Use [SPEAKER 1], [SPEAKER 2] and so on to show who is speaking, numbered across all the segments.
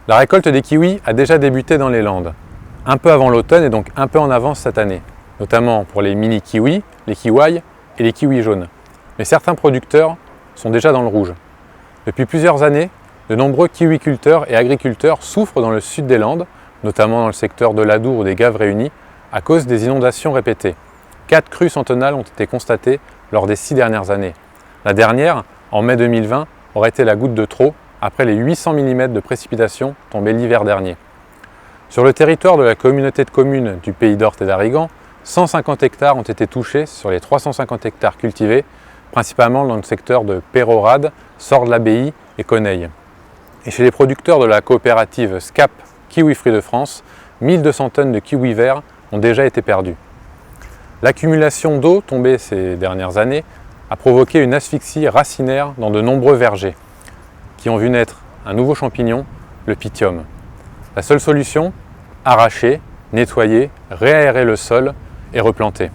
[SPEAKER 1] La récolte des kiwis a déjà débuté dans les Landes, un peu avant l'automne et donc un peu en avance cette année, notamment pour les mini kiwis, les kiwai et les kiwis jaunes. Mais certains producteurs sont déjà dans le rouge. Depuis plusieurs années, de nombreux kiwiculteurs et agriculteurs souffrent dans le sud des Landes, notamment dans le secteur de l'Adour ou des Gaves Réunies, à cause des inondations répétées. 4 crues centennales ont été constatées lors des 6 dernières années. La dernière, en mai 2020, aurait été la goutte de trop après les 800 mm de précipitations tombées l'hiver dernier. Sur le territoire de la communauté de communes du Pays d'Orthe et d'Arrigan, 150 hectares ont été touchés sur les 350 hectares cultivés, principalement dans le secteur de Pérorade, Sordes-l'Abbaye et Coneille. Et chez les producteurs de la coopérative SCAP Kiwi Fruits de France, 1200 tonnes de kiwis verts ont déjà été perdues. L'accumulation d'eau tombée ces dernières années a provoqué une asphyxie racinaire dans de nombreux vergers, qui ont vu naître un nouveau champignon, le pythium. La seule solution, arracher, nettoyer, réaérer le sol et replanter.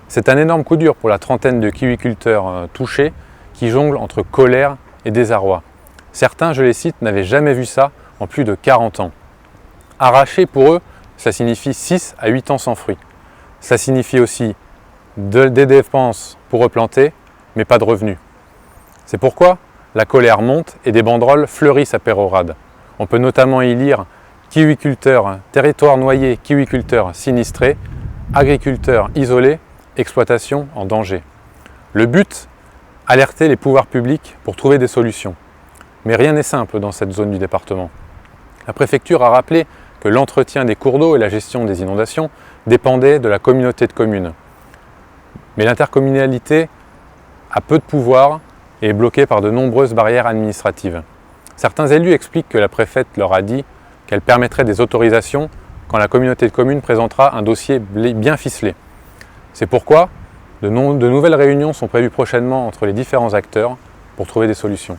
[SPEAKER 1] C'est un énorme coup dur pour la trentaine de kiwiculteurs touchés qui jonglent entre colère et désarroi. Certains, je les cite, n'avaient jamais vu ça en plus de 40 ans. Arracher pour eux, ça signifie 6 à 8 ans sans fruits. Ça signifie aussi des dépenses pour replanter, mais pas de revenus. C'est pourquoi la colère monte et des banderoles fleurissent à Pérorade. On peut notamment y lire « Kiwiculteurs, territoire noyé, kiwiculteurs sinistrés, agriculteurs isolés, exploitation en danger ». Le but, alerter les pouvoirs publics pour trouver des solutions. Mais rien n'est simple dans cette zone du département. La préfecture a rappelé que l'entretien des cours d'eau et la gestion des inondations dépendaient de la communauté de communes. Mais l'intercommunalité a peu de pouvoir et est bloquée par de nombreuses barrières administratives. Certains élus expliquent que la préfète leur a dit qu'elle permettrait des autorisations quand la communauté de communes présentera un dossier bien ficelé. C'est pourquoi de nouvelles réunions sont prévues prochainement entre les différents acteurs pour trouver des solutions.